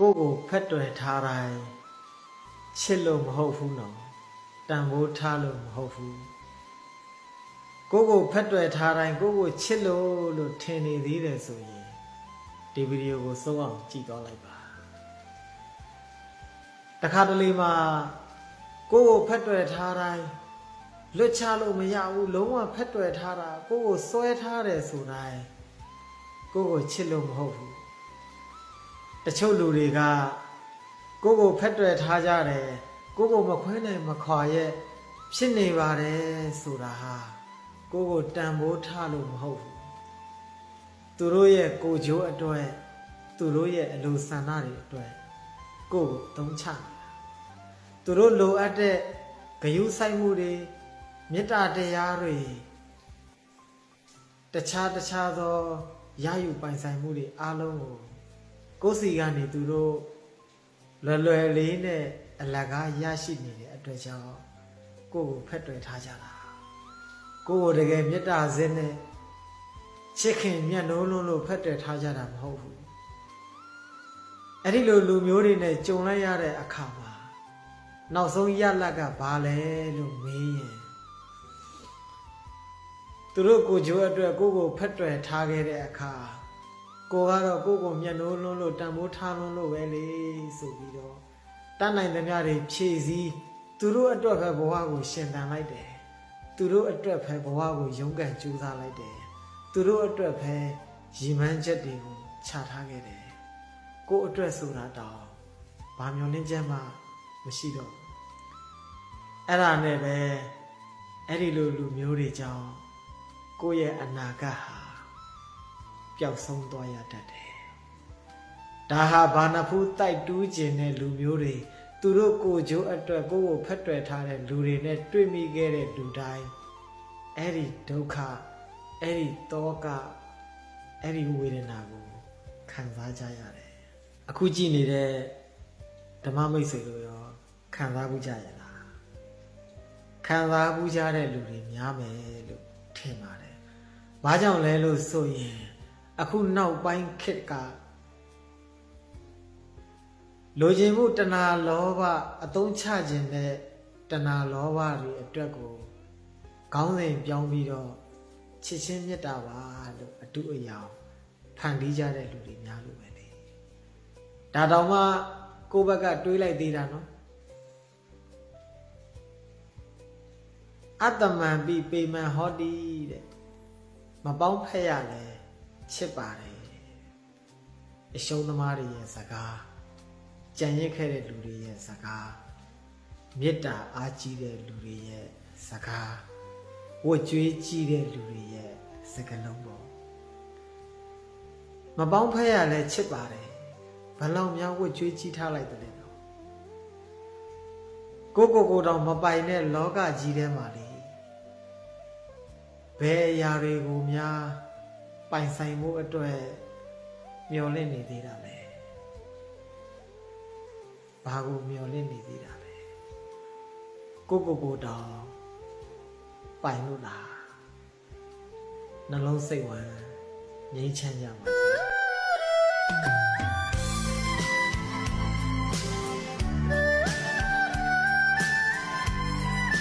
ကိုကိုဖက်တွယ်ထားတိုင်းချစ်လို့မဟုတ်ဘူးနော်တန်ဖိုးထားလို့မဟုတ်ဘူးကိုကိုဖက်တွယ်ထားတိုင်းကိုကိုချစ်လို့ထင်နေသေးတယ်ဆိုရင်ဒီဗီဒီယိုကိုစိုးအောင်ကြည့်သွားလိုက်ပါတခါတလေမှာကိုကိုဖက်တွယ်ထားတိုင်းလွတ်ချလို့မရဘူးလုံးဝဖက်တွယ်ထားတာကိုကိုစွဲထားတယ်ဆိုတိုင်းကိုကိုချစ်လို့မဟုတ်ဘူးတချို့လူတွေကကိုကိုဖက်တွယ်ထားကြတယ်ကိုကိုမခွဲနိုင်မခွာရဲ့ဖြစ်နေပါတယ်ဆိုတာဟာကိုကိုတန်ဖိုးထားလို့မဟုတ်ဘူးသူတို့ရဲ့ကိုချိုးအတွက်သူတို့ရဲ့အလိုဆန္ဒတွေအတွက်ကိုကိုသုံးချနေတာသူတို့လိုအပ်တဲ့ဂရုစိုက်မှုတွေမေတ္တာတရားတွေတခြားသောရယူပိုင်ဆိုင်မှုတွေအားလုံးကိုစီကနေသူတို့လွယ်လေးနဲ့အလကားရရှိနေတဲ့အတွက်ကြောင့်ကိုကိုဖက်တွယ်ထားကြတာကိုကိုတကယ်မေတ္တာစင်းနဲ့ချစ်ခင်မြတ်နိုးလုံးလို့ဖက်တွယ်ထားကြတာမဟုတ်ဘူးအဲ့ဒီလိုလူမျိုးတွေနဲ့ကြုံလိုက်ရတဲ့အခါမှာနောက်ဆုံးရလက်ကဘာလဲလို့မေးရင်သူတို့ကိုချိုးအတွက်ကိုကိုဖက်တွယ်ထားခဲ့တဲ့အခါကိုကတော့ကိုကိုမျက်နှိုးလွန်းလို့တန်ဖိုးထားလွန်းလို့ပဲလေဆိုပြီးတော့တတ်နိုင်သမျှတွေဖြည့်စည်းသူတို့အတွက်ပဲဘဝကိုရှင်သန်လိုက်တယ်သူတို့အတွက်ပဲဘဝကိုရုန်းကန်ကြိုးစားလိုက်တယ်သူတို့အတွက်ပဲရည်မှန်းချက်တွေကိုချထားခဲ့တယ်ကိုအတွက်ဆိုတာတောင်ဘာမျှော်လင့်ချက်မှမရှိတော့အဲ့ဒါနဲ့ပဲအဲ့ဒီလိုလူမျိုးတွေကြောင့်ကိုယ့်ရဲ့အနာဂတ်ဟာပျောက်ဆုံးသွားရတတ်တယ်ဒါဟာဘာနဖူးတိုက်တူးကျင်တဲ့လူမျိုးတွေသူတို့ကိုချိုးအတွက်ကိုကိုဖက်တွယ်ထားတဲ့လူတွေနဲ့တွေ့မိခဲ့တဲ့လူတိုင်းအဲ့ဒီဒုက္ခအဲ့ဒီတောကအဲ့ဒီဝေဒနာကိုခံစားကြရတယ်အခုကြည့်နေတဲ့ဓမ္မမိတ်ဆွေတို့ရောခံစားမှုကြရလားခံစားမှုကြတဲ့လူတွေများမယ်လို့ထင်ပါတယ်ဘာကြောင့်လဲလို့ဆိုရင်အခုနောက်ပိုင်းခေတ်ကလိုချင်မှုတဏှာလောဘအသုံးချခြင်းနဲ့တဏှာလောဘတွေအတွက်ကိုခေါင်းစဉ်ပြောင်းပြီးတော့ချစ်ချင်းမေတ္တာပါလို့အတုအယောင်ဖန်တီးကြတဲ့လူတွေများလို့ပဲလေဒါတောင်မှကိုယ့်ဘက်ကတွေးလိုက်သေးတာနော်အတ္တမံပိပေမံဟောတိတဲ့မပေါင်းဖက်ရလဲချစ်ပါတယ်အရှုံးသမားတွေရဲ့စကားကြံရစ်ခဲ့တဲ့လူတွေရဲ့စကားမေတ္တာအားကြီးတဲ့လူတွေရဲ့စကားဝတ်ကြွေးကြီးတဲ့လူတွေရဲ့စကားလုံးပေါ့မပေါင်းဖက်ရလဲချစ်ပါတယ်ဘလောက်များဝတ်ကြွေးကြီးထားလိုက်တယ်နော်ကိုတောင်မပိုင်တဲ့လောကကြီးထဲမှာလေဘယ်အရာတွေကိုများပိုင်ဆိုင်မှုအတွက်မျောလင့်နေသေးတာလဲဘာကိုမျောလင့်နေသေးတာလဲကိုတောင်ပိုင်လို့လားနှလုံးစိတ်ဝမ်းငြိမ်းချမ်းကြပါစေ